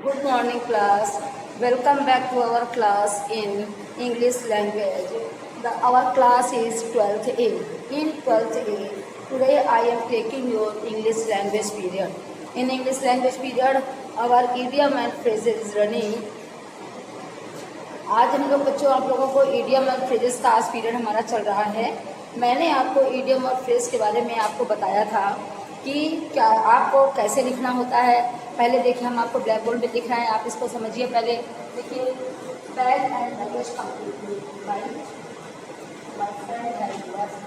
Good morning class. Welcome back to our class in English language. Our class is 12th A. In 12th A, today I am taking your English language period. In English language period, our idiom and phrases is running. आज हम लोग बच्चों आप लोगों को idiom और phrases का आज पीरियड हमारा चल रहा है। मैंने आपको इडियम और फ्रेज के बारे में आपको बताया था कि क्या आपको कैसे लिखना होता है। पहले देखिए, हम आपको ब्लैक बोर्ड में लिख रहे हैं, आप इसको समझिए। पहले देखिए, bag and luggage completely by friend has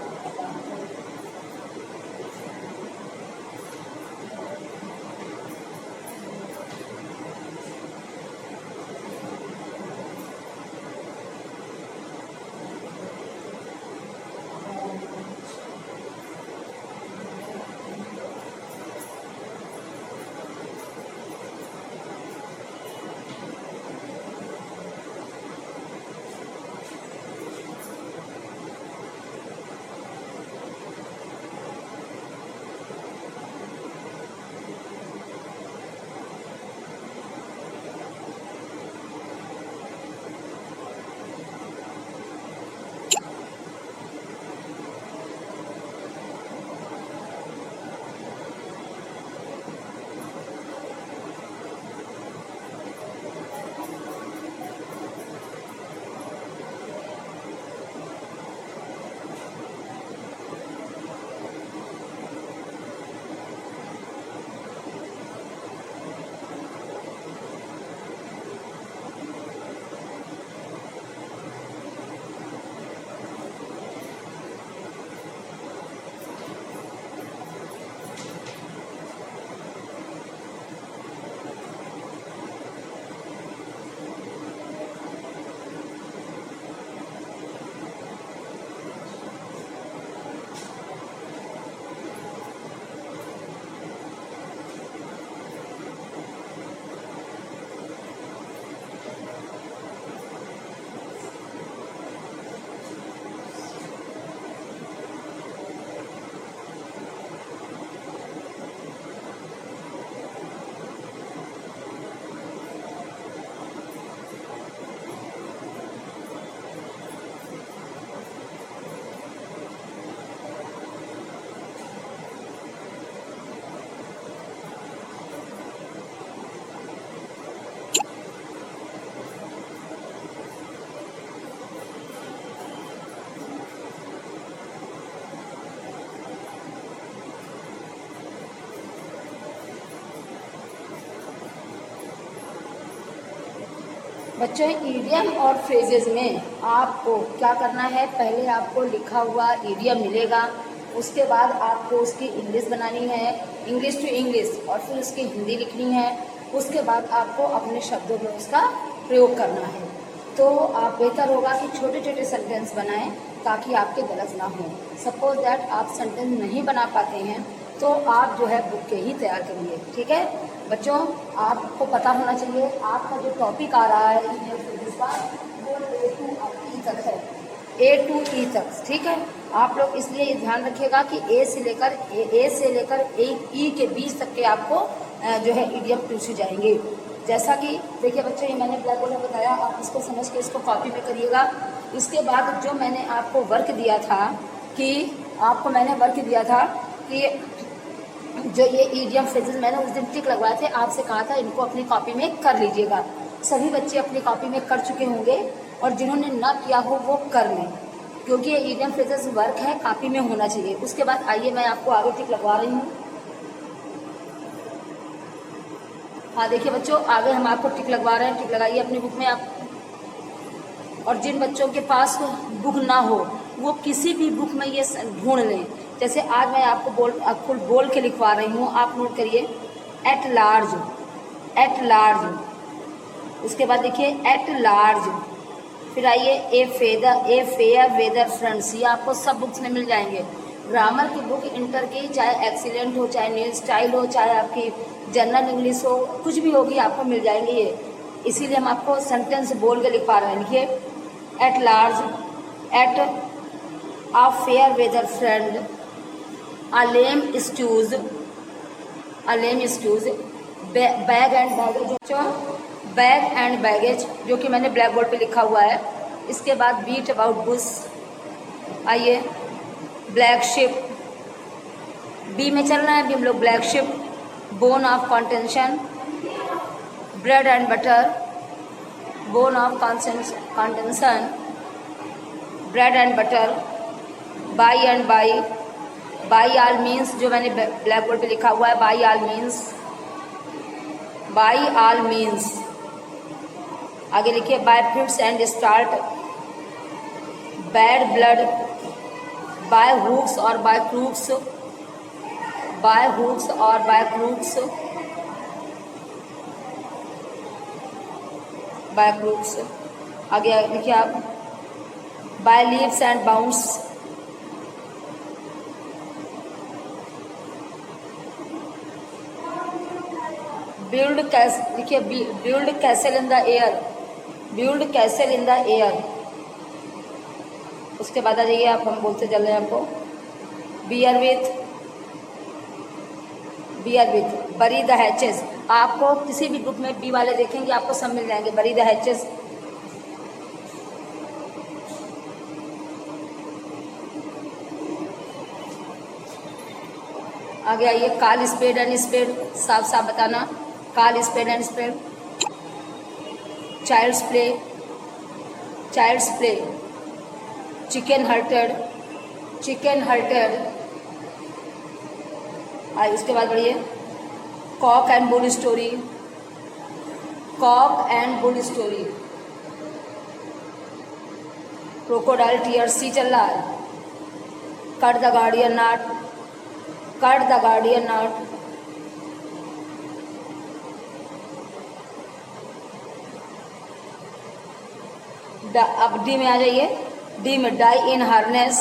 बच्चों, इडियम और फ्रेजेस में आपको क्या करना है, पहले आपको लिखा हुआ इडियम मिलेगा, उसके बाद आपको उसकी इंग्लिश बनानी है, इंग्लिश टू इंग्लिश, और फिर उसकी हिंदी लिखनी है। उसके बाद आपको अपने शब्दों में उसका प्रयोग करना है। तो आप बेहतर होगा कि छोटे छोटे सेंटेंस बनाएं ताकि आपके गलत ना हो। सपोज दैट आप सेंटेंस नहीं बना पाते हैं तो आप जो है बुक के ही तैयार करिए। ठीक है बच्चों, आपको पता होना चाहिए आपका जो टॉपिक आ रहा है इसका वो A to E तक है, A to E तक। ठीक है, आप लोग इसलिए ये ध्यान रखिएगा कि A से लेकर E के बीच तक के आपको जो है इडियम पूछे जाएंगे। जैसा कि देखिए बच्चों, ये मैंने ब्लैक बोर्ड में बताया, आप इसको समझ के इसको कॉपी में करिएगा। इसके बाद जो मैंने आपको वर्क दिया था कि जो ये इडियम फ्रेजेस मैंने उस दिन टिक लगवाए थे, आपसे कहा था इनको अपनी कॉपी में कर लीजिएगा। सभी बच्चे अपनी कॉपी में कर चुके होंगे और जिन्होंने ना किया हो वो कर लें, क्योंकि ये इडियम फ्रेजेस वर्क है, कॉपी में होना चाहिए। उसके बाद आइए मैं आपको आगे टिक लगवा रही हूँ। हाँ देखिए बच्चों, आगे हम आपको टिक लगवा रहे हैं, टिक लगाइए अपनी बुक में आप। और जिन बच्चों के पास बुक ना हो वो किसी भी बुक में ये ढूंढ लें। जैसे आज मैं आपको बोल के लिखवा रही हूँ, आप नोट करिए, एट लार्ज। उसके बाद देखिए एट लार्ज, फिर आइए ए फेयर वेदर फ्रेंड्स, ये आपको सब बुक्स में मिल जाएंगे। ग्रामर की बुक इंटर की, चाहे एक्सीलेंट हो, चाहे न्यू स्टाइल हो, चाहे आपकी जनरल इंग्लिश हो, कुछ भी होगी आपको मिल जाएंगे ये। इसीलिए हम आपको सेंटेंस बोल के लिखवा रहे हैं। लिखिए, at large, at a fair weather friend, a lame excuse, bag and baggage, bag and baggage जो कि मैंने ब्लैक बोर्ड पे लिखा हुआ है। इसके बाद बीट अबाउट बुश, आइए ब्लैक शिप, बी में चल रहा है अभी हम लोग, black sheep, bone of contention, bread and butter, bone of contention, bread and butter, by and by all means जो मैंने ब्लैक बोर्ड पे लिखा हुआ है, by all means, by all means. आगे लिखिए by fruits and start, bad blood, by hooks और by crooks, by hooks और बाय क्रूक्स, बाय क्रूक्स। आगे लिखिए आप by leaves and bounds, build castle, लिखिए build castle in the air, build castle in the air. उसके बाद आ जाइए आप, हम बोलते चल रहे हैं आपको, बियर विथ बरी द हैचेस। आपको किसी भी ग्रुप में बी वाले देखेंगे आपको सब मिल जाएंगे, बरी द हैचेस। आगे आइए कॉल स्पेड एंड स्पेड, साफ साफ बताना, call spade and spade. Child's play, chicken hearted. आइए उसके बाद बढ़िए cock and bull story, crocodile tear, C चल रहा है, कट द गार्डियन नॉट, अब डी में आ जाइए, डी में डाई इन हार्नेस,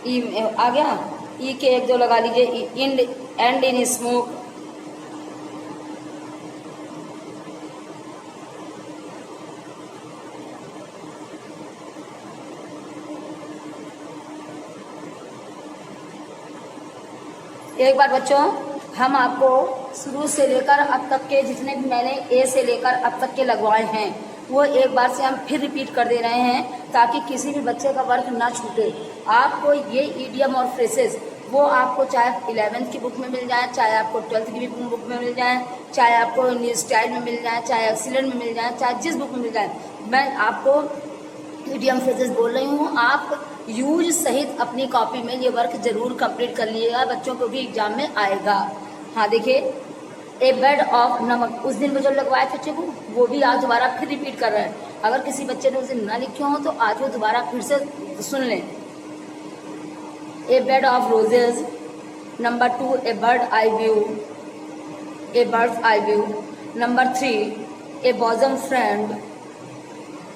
ई आ गया, ई के एक दो लगा लीजिए, एंड इन स्मोक, एक बार बच्चों हम आपको शुरू से लेकर अब तक के जितने भी मैंने ए से लेकर अब तक के लगवाए हैं वो एक बार से हम फिर रिपीट कर दे रहे हैं ताकि किसी भी बच्चे का वर्क ना छूटे। आपको ये ईडियम और फ्रेसेस वो आपको चाहे 11th की बुक में मिल जाए, चाहे आपको 12th की बुक में मिल जाए, चाहे आपको न्यू स्टाइल में मिल जाए, चाहे एक्सीलेंट में मिल जाए, चाहे जिस बुक में मिल जाए, मैं आपको ईडियम फ्रेसेस बोल रही हूँ। आप यूज सहित अपनी कॉपी में ये वर्क जरूर कंप्लीट कर लीजिएगा, बच्चों को भी एग्जाम में आएगा। हाँ देखिए, ए बेड ऑफ नमक, उस दिन वो जो लगवाए थे बच्चे को वो भी आज दोबारा फिर रिपीट कर रहे हैं। अगर किसी बच्चे ने उस दिन ना लिखे हो तो आज वो दोबारा फिर से सुन लें। A bed of roses, number 2 a bird eye view, a bird's eye view, number 3 a bosom friend,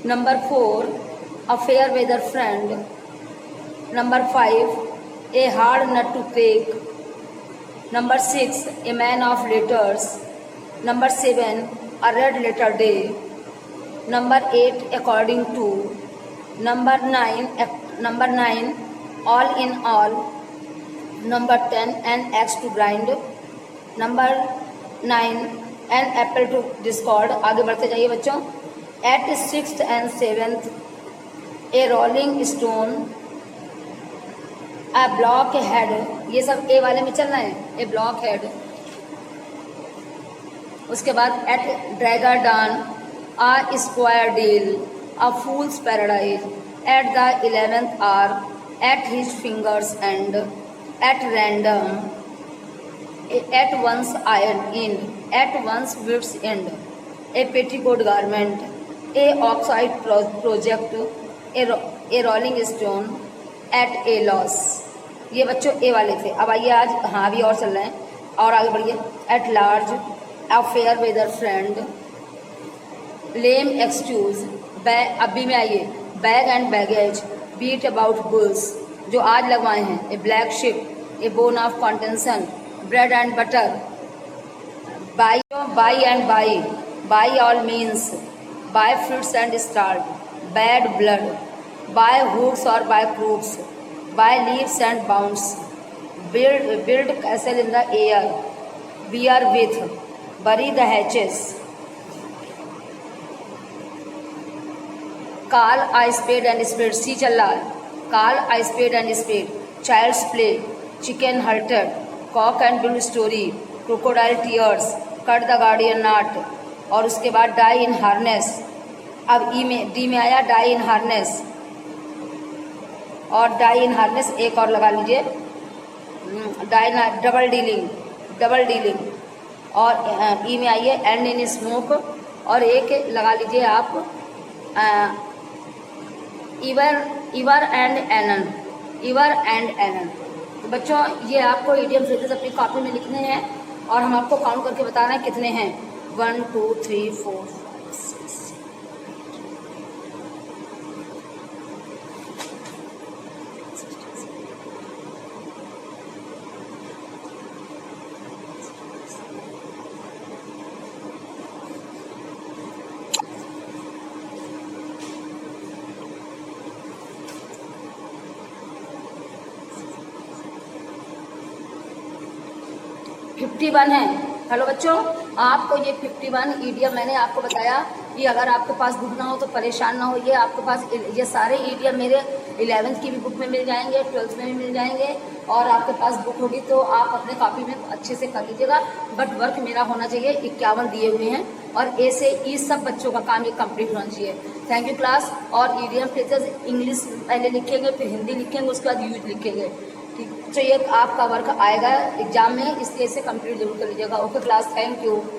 number 4 a fair weather friend, number 5 a hard nut to crack, number 6 a man of letters, number 7 a red letter day, number 8 according to, number 9 all in all, number 10 an axe to grind, number 9 an apple to discord। आगे बढ़ते जाइए बच्चों। at 6th and 7th A rolling stone, A block head, ये सब ए वाले में चल रहे हैं, ए ब्लॉक हेड। उसके बाद एट ड्रैगर drawn, a square deal, a fools paradise, at the 11th hour, at his fingers end, at random, at once iron in, at once wits end, a petticoat garment, a oxide project, a rolling stone, at a loss. ये बच्चों ए वाले थे। अब आइए आज हाँ अभी और चल रहे हैं और आगे बढ़िए। At large, a fair weather friend, lame excuse, अभी में आइए bag and baggage, beat about bulls जो आज लगवाए हैं, a black sheep, a bone of contention, bread and butter, buy and buy. Buy all means buy fruits and start. Bad blood. Buy hooks or buy crooks. Buy leaves and bounce. Build castle in the air. Bear with. Bury the hatches. Call a spade and spade. सी चल रहा है. Call a spade and spade. Child's play. Chicken halter. Cock and bull story. Crocodile tears. Cut the guardian knot. और उसके बाद die in harness. अब ई में D में आया die in harness. और die in harness एक और लगा लीजिए. Double dealing. और ई में आइए एंड इन स्मोक. और एक लगा लीजिए आप इवर एंड एनन. तो बच्चों ये आपको इडियम फ्रेजेस अपनी कॉपी में लिखने हैं और हम आपको काउंट करके बताना है कितने हैं. 1 2 3 4 6. 51 है. हेलो बच्चों, आपको ये 51 ईडियम मैंने आपको बताया कि अगर आपके पास बुक ना हो तो परेशान ना होइए. आपके पास ये सारे ईडियम मेरे 11th की भी बुक में मिल जाएंगे, 12th में भी मिल जाएंगे. और आपके पास बुक होगी तो आप अपने कॉपी में अच्छे से कर लीजिएगा. बट वर्क मेरा होना चाहिए. 51 दिए हुए हैं और ए से ई सब बच्चों का काम ये कंप्लीट होना चाहिए. Thank you class. और ईडियम फ्रेजेस इंग्लिश पहले लिखेंगे, फिर हिंदी लिखेंगे, उसके बाद यूज लिखेंगे. ठीक, तो ये आपका वर्क आएगा एग्जाम में, इसलिए इसे कंप्लीट जरूर कर लीजिएगा. Okay class, thank you.